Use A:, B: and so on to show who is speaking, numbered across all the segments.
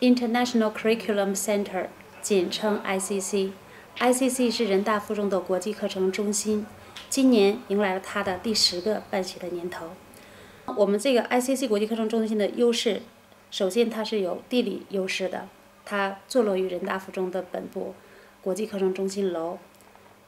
A: International Curriculum Center， 简称 ICC。ICC 是人大附中的国际课程中心，今年迎来了它的第10个办学的年头。我们这个 ICC 国际课程中心的优势，首先它是有地理优势的，它坐落于人大附中的本部国际课程中心楼，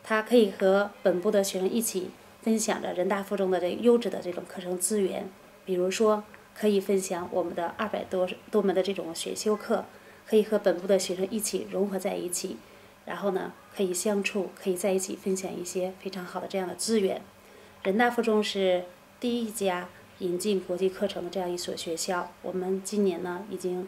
A: 它可以和本部的学生一起分享着人大附中的这个优质的这种课程资源，比如说可以分享我们的200多门的这种选修课，可以和本部的学生一起融合在一起，然后呢可以相处，可以在一起分享一些非常好的这样的资源。人大附中是第一家引进国际课程的这样一所学校，我们今年呢已经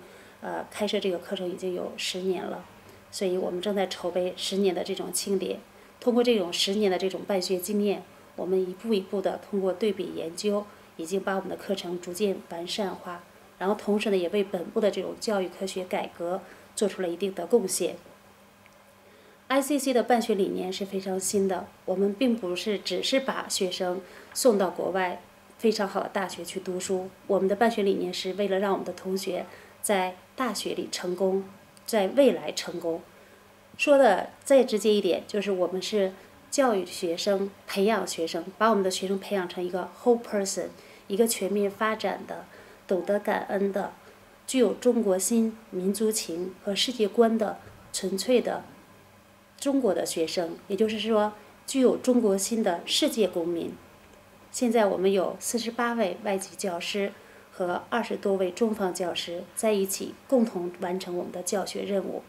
A: 开设这个课程已经有10年了，所以我们正在筹备10年的这种庆典。通过这种10年的这种办学经验，我们一步一步的通过对比研究，已经把我们的课程逐渐完善化，然后同时呢也为本部的这种教育科学改革做出了一定的贡献。ICC 的办学理念是非常新的，我们并不是只是把学生送到国外非常好的大学去读书，我们的办学理念是为了让我们的同学在大学里成功，在未来成功。说的再直接一点，就是我们是教育学生，培养学生，把我们的学生培养成一个 whole person， 一个全面发展的、懂得感恩的、具有中国心、民族情和世界观的纯粹的中国的学生，也就是说具有中国心的世界公民。现在我们有48位外籍教师和20多位中方教师在一起共同完成我们的教学任务，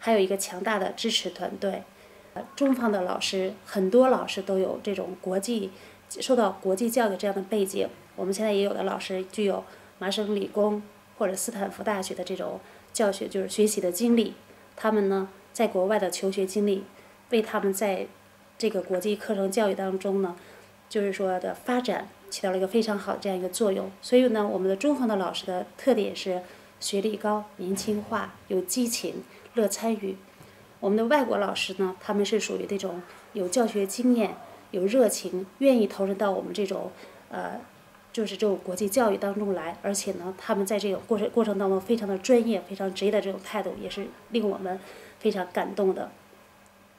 A: 还有一个强大的支持团队。中方的老师，很多老师都有这种受到国际教育这样的背景，我们现在也有的老师具有麻省理工或者斯坦福大学的这种教学就是学习的经历，他们呢在国外的求学经历为他们在这个国际课程教育当中呢就是说的发展起到了一个非常好的这样一个作用。所以呢我们的中方的老师的特点是学历高、年轻化、有激情、乐参与。我们的外国老师呢，他们是属于这种有教学经验、有热情，愿意投身到我们这种就是这种国际教育当中来，而且呢他们在这个过程当中非常的专业、非常职业的这种态度，也是令我们非常感动的。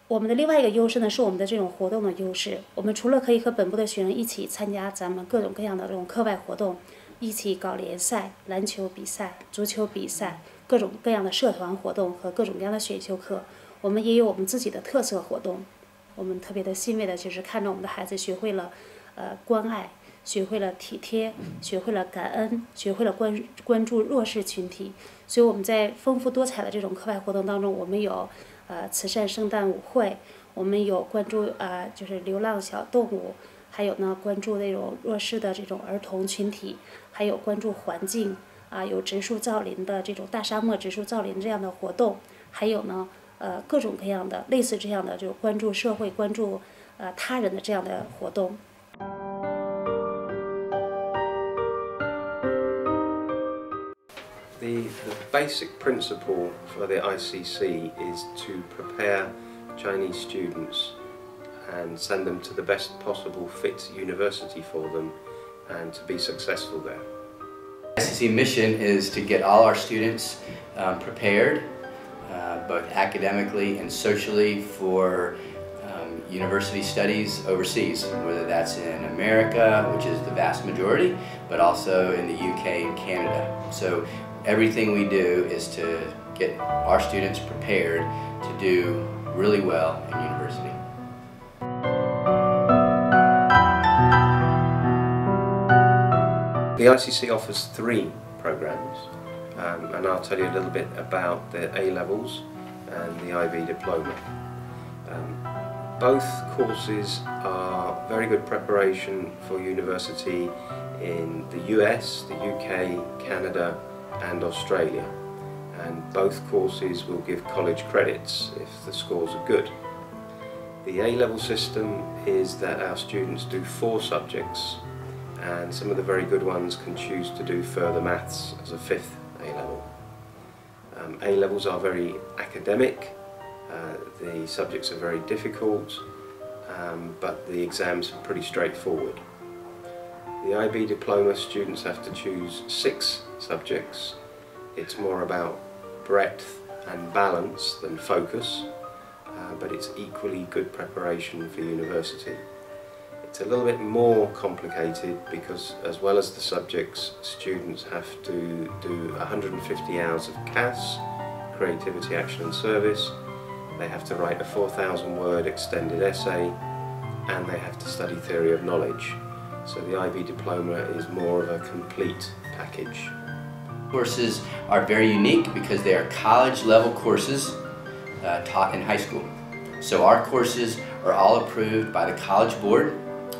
A: 我们的另外一个优势呢，是我们的这种活动的优势。我们除了可以和本部的学生一起参加咱们各种各样的这种课外活动，一起搞联赛、篮球比赛、足球比赛，各种各样的社团活动和各种各样的选修课，我们也有我们自己的特色活动。我们特别的欣慰的就是看着我们的孩子学会了关爱，学会了体贴，学会了感恩，学会了关注弱势群体。所以我们在丰富多彩的这种课外活动当中，我们有慈善圣诞舞会，我们有关注就是流浪小动物，还有呢关注那种弱势的这种儿童群体，还有关注环境有植树造林的这种大沙漠植树造林这样的活动，还有呢各种各样的类似这样的就关注社会、关注他人的这样的活动。
B: The basic principle for the ICC is to prepare Chinese students and send them to the best possible fit university for them and to be successful there.
C: ICC mission is to get all our students prepared both academically and socially for university studies overseas, whether that's in America, which is the vast majority, but also in the UK and Canada. So everything we do is to get our students prepared to do really well in university.
B: The ICC offers 3 programs, and I'll tell you a little bit about the A-levels and the IB diploma. Both courses are very good preparation for university in the US, the UK, Canada and Australia, and both courses will give college credits if the scores are good. The A-level system is that our students do 4 subjects, and some of the very good ones can choose to do further maths as a 5th A-level. A-levels are very academic, the subjects are very difficult, but the exams are pretty straightforward. The IB diploma students have to choose 6 subjects. It's more about breadth and balance than focus, but it's equally good preparation for university. It's a little bit more complicated because, as well as the subjects, students have to do 150 hours of CAS, Creativity, Action and Service. They have to write a 4,000-word extended essay, and they have to study theory of knowledge. So the IB diploma is more of a complete package.
C: Courses are very unique because they are college-level courses taught in high school. So our courses are all approved by the College Board.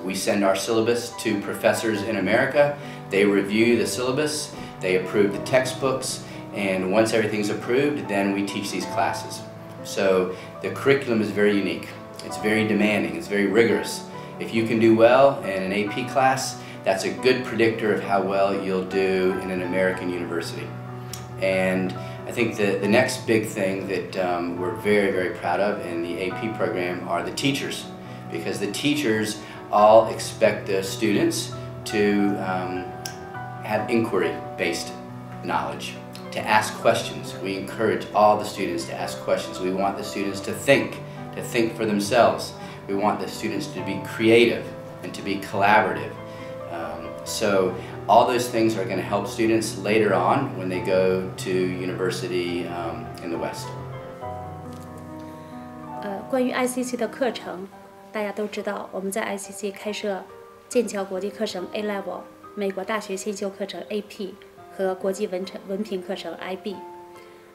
C: We send our syllabus to professors in America. They review the syllabus, they approve the textbooks, and once everything's approved, then we teach these classes. So the curriculum is very unique. It's very demanding, it's very rigorous. If you can do well in an AP class, that's a good predictor of how well you'll do in an American university. And I think the next big thing that we're very, very proud of in the AP program are the teachers, because the teachers all expect the students to have inquiry-based knowledge, to ask questions. We encourage all the students to ask questions. We want the students to think for themselves. We want the students to be creative and to be collaborative. So all those things are going to help students later on when they go to university in the West.
A: 关于 ICC 的课程，大家都知道，我们在 ICC 开设剑桥国际课程 A Level、美国大学先修课程 AP 和国际文凭课程 IB。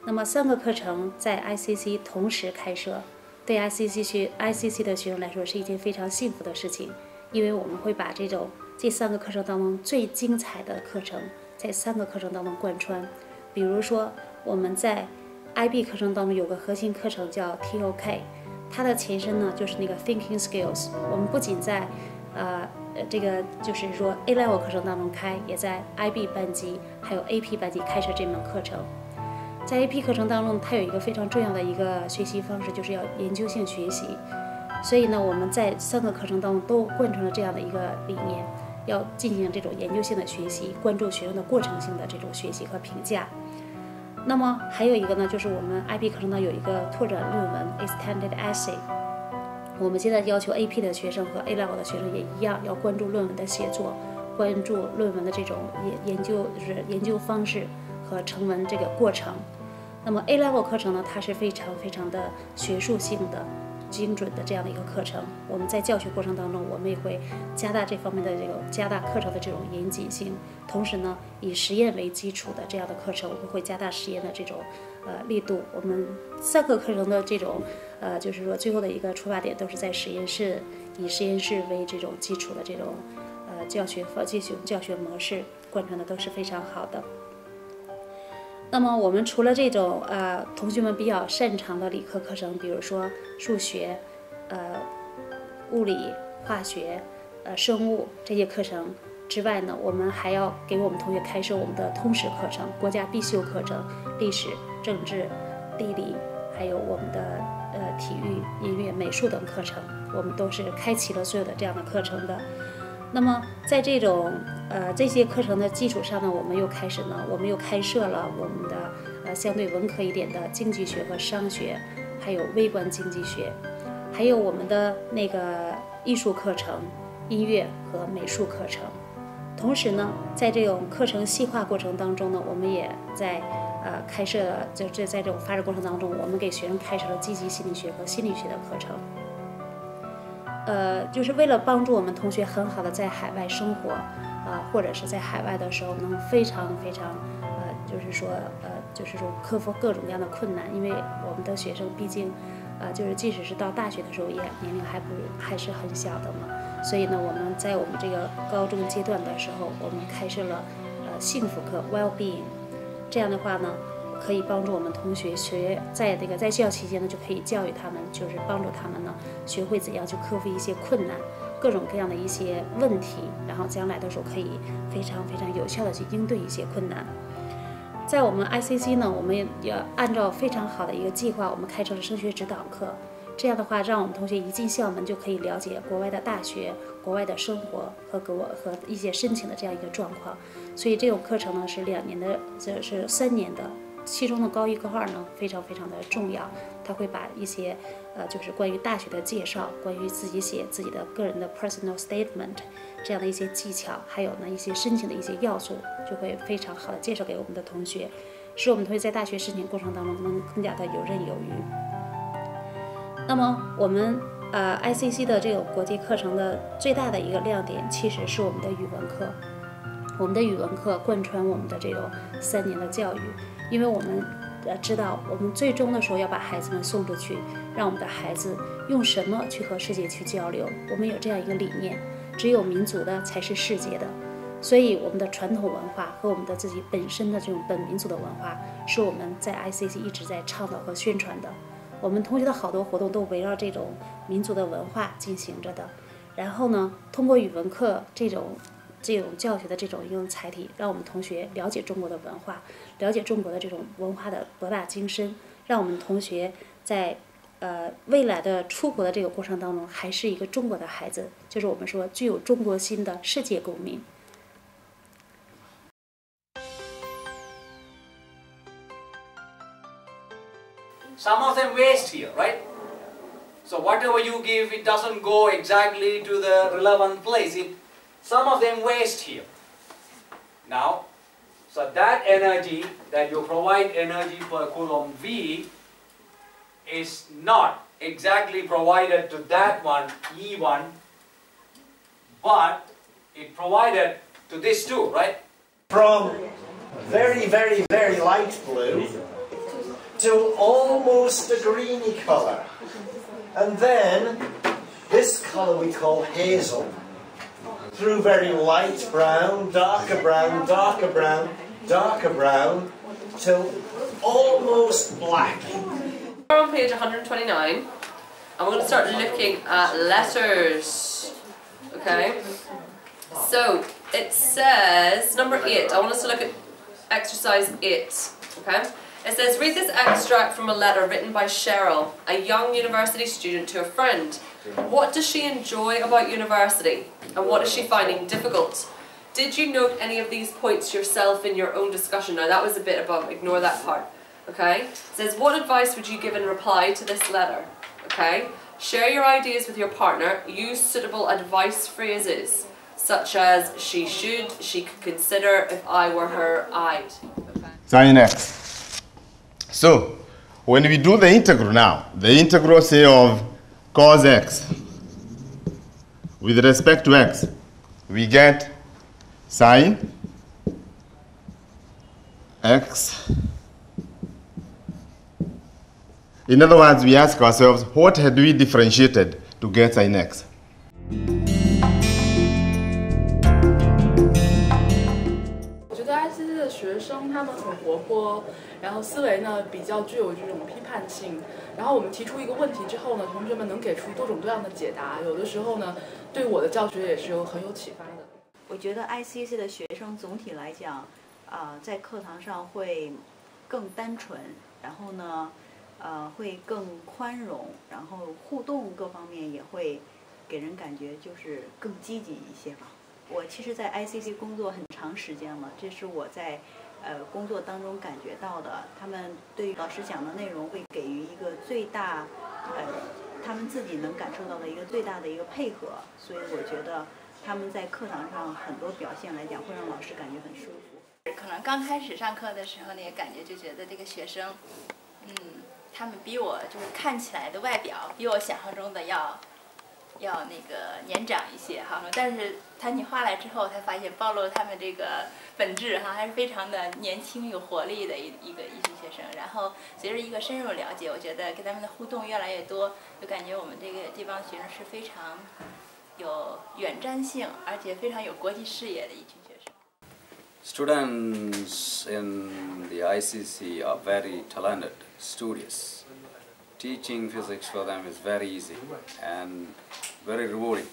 A: 那么3个课程在 ICC 同时开设，对 ICC 的学生来说是一件非常幸福的事情，因为我们会把这3个课程当中最精彩的课程在3个课程当中贯穿。比如说，我们在 IB 课程当中有个核心课程叫 TOK， 它的前身呢就是那个 Thinking Skills。我们不仅在这个就是说 A Level 课程当中开，也在 IB 班级还有 AP 班级开设这门课程。在 AP 课程当中，它有一个非常重要的一个学习方式，就是要研究性学习。所以呢，我们在3个课程当中都贯穿了这样的一个理念，要进行这种研究性的学习，关注学生的过程性的这种学习和评价。那么还有一个呢，就是我们 IB 课程呢有一个拓展论文 Extended Essay。我们现在要求 AP 的学生和 A Level 的学生也一样，要关注论文的写作，关注论文的这种研究方式和成文这个过程。那么 A Level 课程呢，它是非常的学术性的、精准的这样的一个课程。我们在教学过程当中，我们也会加大这方面的加大课程的这种严谨性，同时呢，以实验为基础的这样的课程，我们会加大实验的这种力度。我们3个课程的这种就是说最后的一个出发点都是在实验室，以实验室为这种基础的这种教学模式贯穿的都是非常好的。那么我们除了这种同学们比较擅长的理科课程，比如说数学、物理、化学、生物这些课程之外呢，我们还要给我们同学开设我们的通识课程、国家必修课程、历史、政治、地理，还有我们的体育、音乐、美术等课程，我们都是开启了所有的这样的课程的。那么在这些课程的基础上呢，我们又开设了我们的相对文科一点的经济学和商学，还有微观经济学，还有我们的那个艺术课程、音乐和美术课程。同时呢，在这种课程细化过程当中呢，我们也在开设了，在这种发展过程当中，我们给学生开设了积极心理学和心理学的课程。就是为了帮助我们同学很好的在海外生活，或者是在海外的时候能非常就是说克服各种各样的困难，因为我们的学生毕竟就是即使是到大学的时候也年龄还是很小的嘛，所以呢，我们在我们这个高中阶段的时候，我们开设了幸福课 well-being， 这样的话呢，可以帮助我们同学在校期间呢，就可以教育他们，就是帮助他们呢学会怎样去克服一些困难，各种各样的一些问题，然后将来的时候可以非常有效的去应对一些困难。在我们 ICC 呢，我们也要按照非常好的一个计划，我们开设了升学指导课。这样的话，让我们同学一进校门就可以了解国外的大学、国外的生活和一些申请的这样一个状况。所以这种课程呢是2年的，这是3年的其中的高一高二呢非常非常的重要，他会把一些就是关于大学的介绍，关于自己写自己的个人的 personal statement 这样的一些技巧，还有呢一些申请的一些要素，就会非常好的介绍给我们的同学，使我们同学在大学申请过程当中能更加的游刃有余。那么我们ICC 的这个国际课程的最大的一个亮点，其实是我们的语文课。我们的语文课贯穿我们的这种3年的教育，因为我们知道，我们最终的时候要把孩子们送出去，让我们的孩子用什么去和世界去交流。我们有这样一个理念，只有民族的才是世界的。所以我们的传统文化和我们的自己本身的这种本民族的文化，是我们在 ICC 一直在倡导和宣传的。我们同学的好多活动都围绕这种民族的文化进行着的。然后呢，通过语文课这种教学的这种一种载体，让我们同学了解中国的文化，了解中国的这种文化的博大精深，让我们同学在未来的出国的这个过程当中，还是一个中国的孩子，就是我们说具有中国心的世界公民。
D: Some of them waste here, right? So whatever you give, it doesn't go exactly to the relevant place. Some of them waste here. Now, so that energy that you provide energy per coulomb V is not exactly provided to that one, E1, but it provided to this too, right?
E: From very, very, very light blue to almost a greeny colour. And then this colour we call hazel. Through very light brown, darker brown, darker brown, darker brown, till almost black.
F: We're on page 129, and we're going to start looking at letters. Okay? So, it says, number 8, I want us to look at exercise 8. Okay? It says, read this extract from a letter written by Cheryl, a young university student, to a friend. What does she enjoy about university? And what is she finding difficult? Did you note any of these points yourself in your own discussion? Now that was a bit above, ignore that part. Okay? It says, what advice would you give in reply to this letter? Okay? Share your ideas with your partner. Use suitable advice phrases, such as, she should, she could consider, if I were her, I'd. Okay.
G: Sign X. So, when we do the integral now, the integral say of cos x with respect to x, we get sine x. In other words, we ask ourselves, what had we differentiated to get sine x?
H: 学生他们很活泼，然后思维呢比较具有这种批判性。然后我们提出一个问题之后呢，同学们能给出多种多样的解答。有的时候呢，对我的教学也是很有启发的。
I: 我觉得 ICC 的学生总体来讲，在课堂上会更单纯，然后呢，会更宽容，然后互动各方面也会给人感觉就是更积极一些吧。我其实，在 ICC 工作很长时间了，这是我在工作当中感觉到的。他们对于老师讲的内容会给予一个最大，他们自己能感受到的一个最大的一个配合。所以我觉得他们在课堂上很多表现来讲，会让老师感觉很舒服。
J: 可能刚开始上课的时候呢，也感觉就觉得这个学生，他们比我就是看起来的外表比我想象中的要那个年长一些哈，但是谈起话来之后，才发现暴露他们这个本质哈，还是非常的年轻有活力的一个艺术学生。然后随着一个深入了解，我觉得跟他们的互动越来越多，就感觉我们这帮学生是非常有远瞻性，而且非常有国际视野的一群学生。
D: Students in the ICC are very talented, studious. Teaching physics for them is very easy and very rewarding.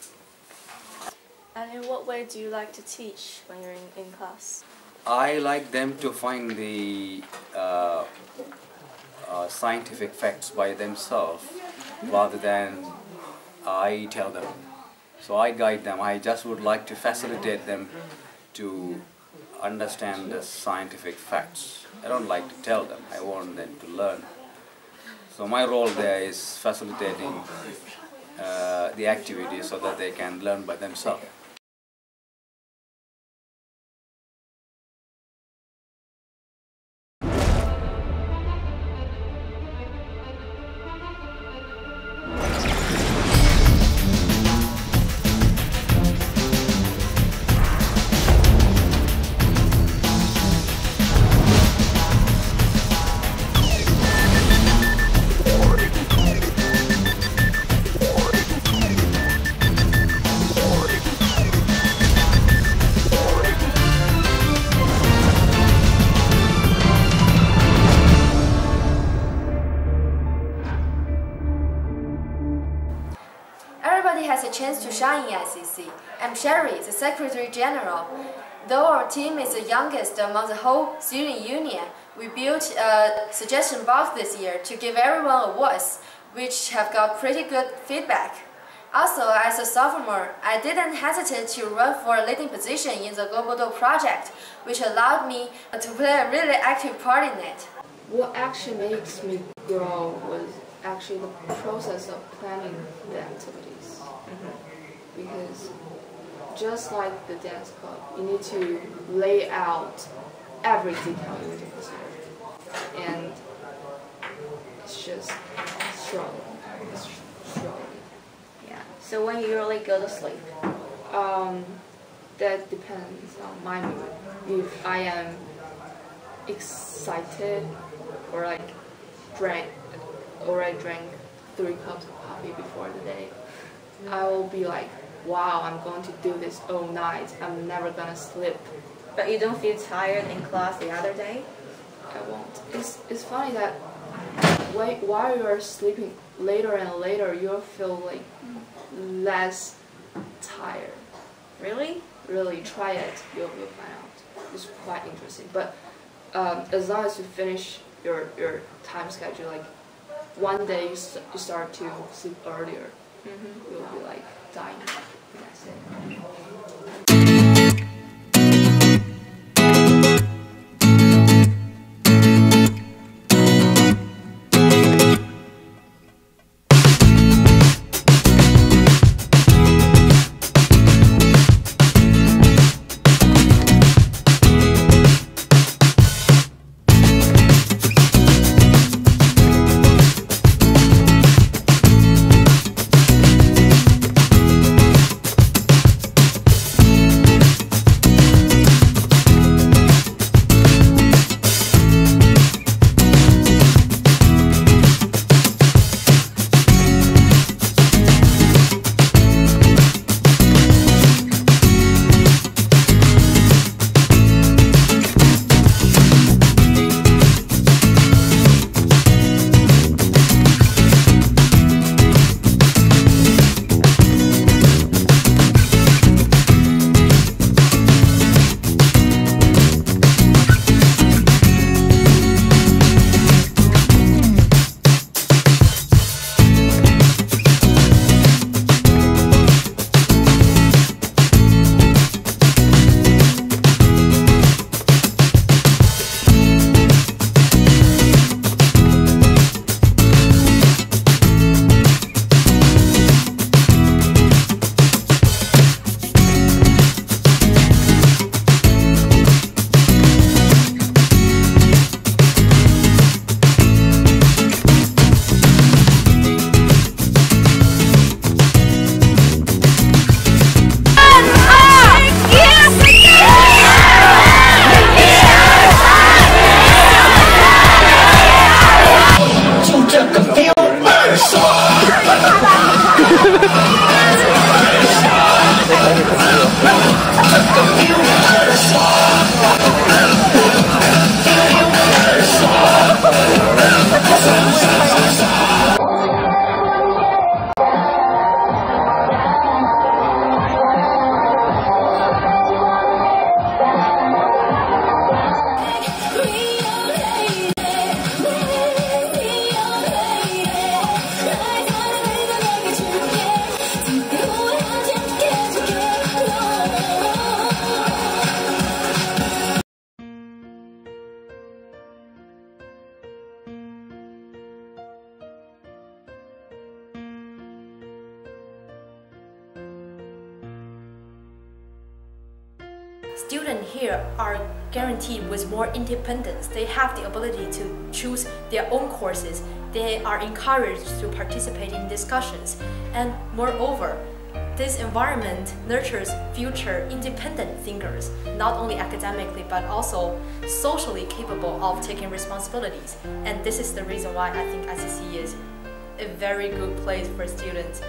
K: And in what way do you like to teach when you're in class?
D: I like them to find the scientific facts by themselves rather than I tell them. So I guide them. I just would like to facilitate them to understand the scientific facts. I don't like to tell them. I want them to learn. So my role there is facilitating the activity so that they can learn by themselves.
L: Everybody has a chance to shine in ICC. I'm Sherry, the Secretary General. Though our team is the youngest among the whole student union, we built a suggestion box this year to give everyone a voice, which have got pretty good feedback. Also, as a sophomore, I didn't hesitate to run for a leading position in the Global Do project, which allowed me to play a really active part in it.
K: What actually makes me grow was actually the process of planning the activities. Because just like the dance club, you need to lay out every detail you do this year. And it's just struggle. It's struggle.
J: Yeah. So when you usually go to sleep?
K: That depends on my mood. If I am excited or like I drank 3 cups of coffee before the day, I will be like, wow, I'm going to do this all night. I'm never gonna sleep.
J: But you don't feel tired in class the other day?
K: I won't. It's funny that while you are sleeping later and later, you'll feel like less tired.
J: Really?
K: Really, try it. You'll find out. It's quite interesting. But as long as you finish your time schedule, like one day you start to sleep earlier, you'll be like dying. That's it.
L: students here are guaranteed with more independence. They have the ability to choose their own courses. They are encouraged to participate in discussions. And moreover, this environment nurtures future independent thinkers, not only academically but also socially capable of taking responsibilities. And this is the reason why I think ICC is a very good place for students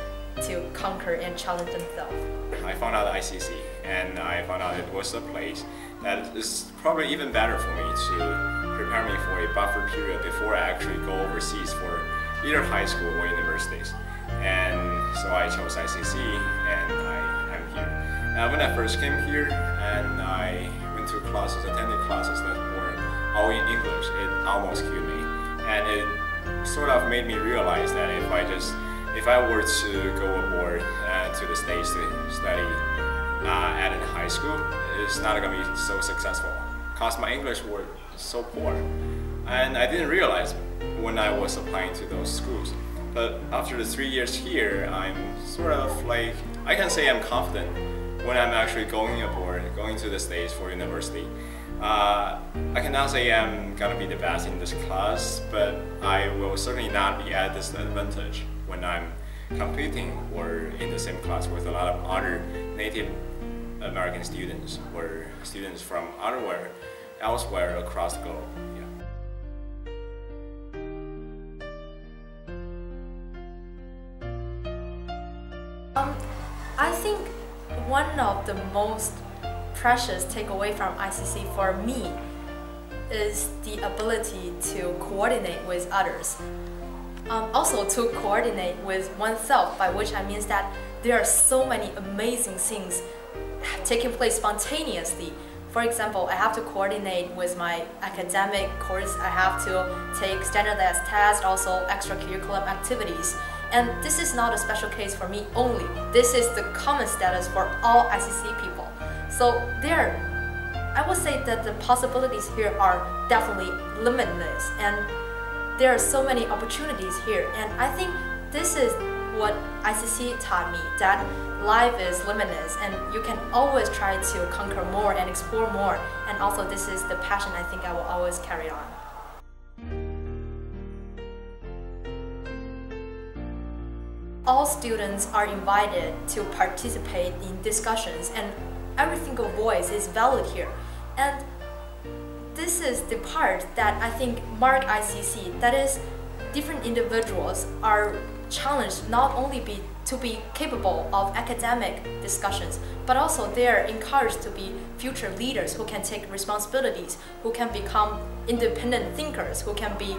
L: to conquer and challenge themselves.
M: I found out ICC, and I found out it was a place that is probably even better for me to prepare me for a buffer period before I actually go overseas for either high school or universities. And so I chose ICC, and I'm here. When I first came here, and I went to classes, attended classes that were all in English, it almost killed me. And it sort of made me realize that if I were to go abroad to the States to study at a high school, it's not going to be so successful because my English was so poor. And I didn't realize when I was applying to those schools. But after the 3 years here, I'm sort of like, I can say I'm confident when I'm actually going abroad, going to the States for university. I cannot say I'm gonna be the best in this class, but I will certainly not be at disadvantage when I'm competing or in the same class with a lot of other Native American students or students from elsewhere across the globe.
L: I think one of the most precious takeaway from ICC for me is the ability to coordinate with others. Also to coordinate with oneself, by which I mean that there are so many amazing things taking place spontaneously. For example, I have to coordinate with my academic course, I have to take standardized tests, also extracurricular activities. And this is not a special case for me only. This is the common status for all ICC people. So I would say that the possibilities here are definitely limitless, and there are so many opportunities here. And I think this is what ICC taught me, that life is limitless and you can always try to conquer more and explore more. And also this is the passion I think I will always carry on. All students are invited to participate in discussions, and every single voice is valid here. And this is the part that I think mark ICC, that is, different individuals are challenged not only to be capable of academic discussions, but also they are encouraged to be future leaders who can take responsibilities, who can become independent thinkers, who can be,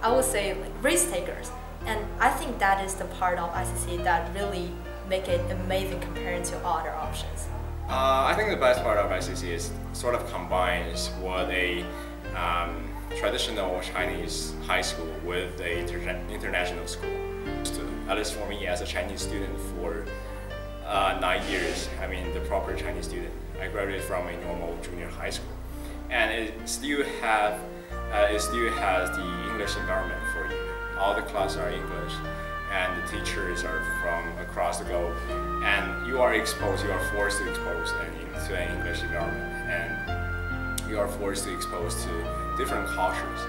L: I would say, like risk takers. And I think that is the part of ICC that really make it amazing compared to other options.
M: I think the best part of ICC is sort of combines what a traditional Chinese high school with a international school. At least for me as a Chinese student for 9 years, I mean the proper Chinese student. I graduated from a normal junior high school. And it still has the English environment for you. All the classes are English, and the teachers are from across the globe, and you are forced to expose to an English environment, and you are forced to expose to different cultures,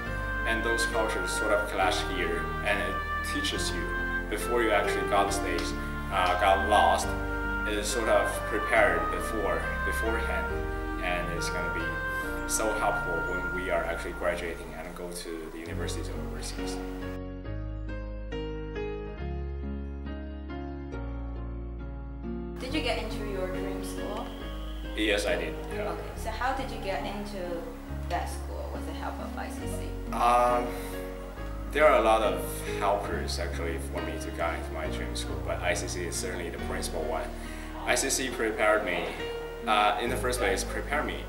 M: and those cultures sort of clash here, and it teaches you before you actually got lost. It is sort of prepared beforehand, and it's going to be so helpful when we are actually graduating and go to the universities overseas.
J: Did you get into your dream school?
M: Yes, I did. Yeah.
J: Okay, so how did you get into that school with the help of ICC?
M: There are a lot of helpers actually for me to get into my dream school, but ICC is certainly the principal one. ICC prepared me, in the first place, prepared me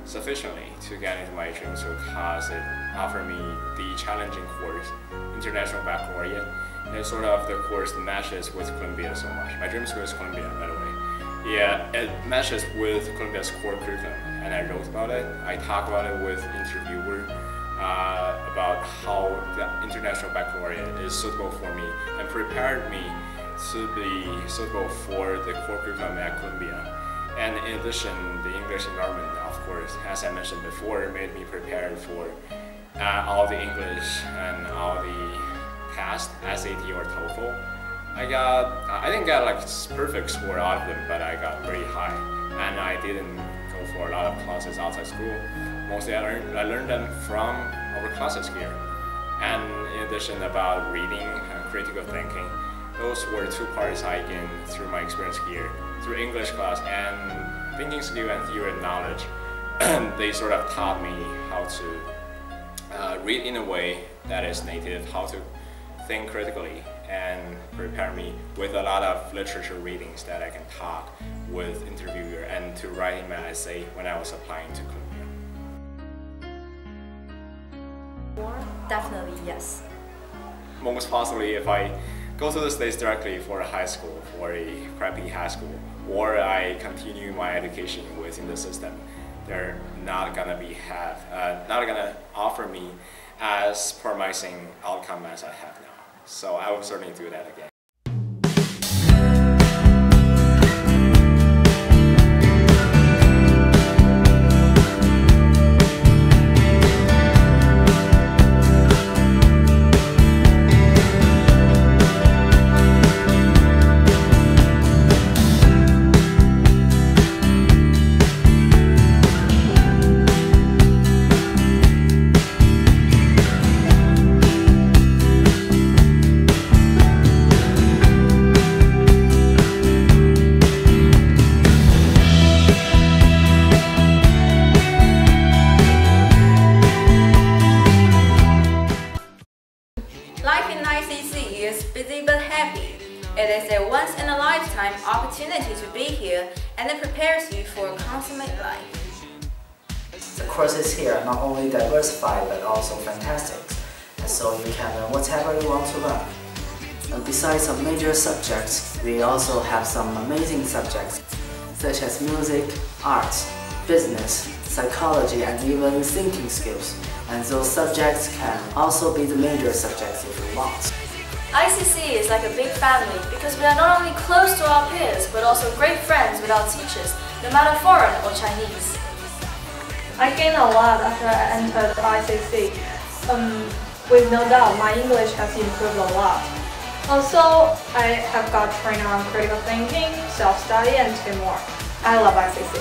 M: sufficiently to get into my dream school because it offered me the challenging course, International Baccalaureate. And sort of the course matches with Columbia so much. My dream school is Columbia, by the way. Yeah, it matches with Columbia's core curriculum, and I wrote about it. I talked about it with interviewer about how the International Baccalaureate is suitable for me and prepared me to be suitable for the core curriculum at Columbia. And in addition, the English environment, of course, as I mentioned before, made me prepared for all the English and all the tests, SAT or TOEFL. I didn't get like perfect score out of them, but I got pretty high. And I didn't go for a lot of classes outside school. Mostly I learned them from our classes here. And in addition about reading and critical thinking, those were two parts I gained through my experience here. Through English class and thinking skill and theory knowledge, they sort of taught me how to read in a way that is native, how to think critically, and prepare me with a lot of literature readings that I can talk with interviewer and to writing my essay when I was applying to Columbia.
L: Definitely yes.
M: Most possibly if I go to the States directly for a high school, for a crappy high school, or I continue my education within the system, they're not gonna offer me as promising outcome as I have now. So I will certainly do that again.
J: Life in ICC is busy but happy. It is a once-in-a-lifetime opportunity to be here, and it prepares you for a consummate life.
N: The courses here are not only diversified but also fantastic, and so you can learn whatever you want to learn. And besides some major subjects, we also have some amazing subjects, such as music, arts, business, psychology, and even thinking skills. And those subjects can also be the major subjects if you want.
L: ICC is like a big family because we are not only close to our peers but also great friends with our teachers, no matter foreign or Chinese.
O: I gained a lot after I entered ICC. With no doubt, my English has improved a lot. Also, I have got training on critical thinking, self-study, and teamwork. I love ICC.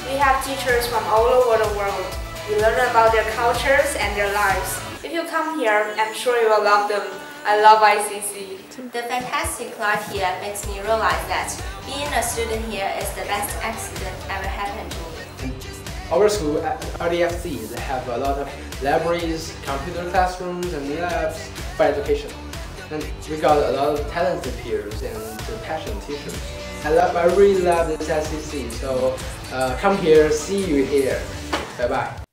P: We have teachers from all over the world. You learn about their cultures and their lives. If you come here, I'm sure you will love them. I love ICC.
J: The fantastic life here makes me realize that being a student here is the best accident ever happened to me.
Q: Our school at RDFZ, they have a lot of libraries, computer classrooms, and labs for education. And we got a lot of talented peers and passionate teachers. I really love this ICC, so come here, see you here. Bye-bye.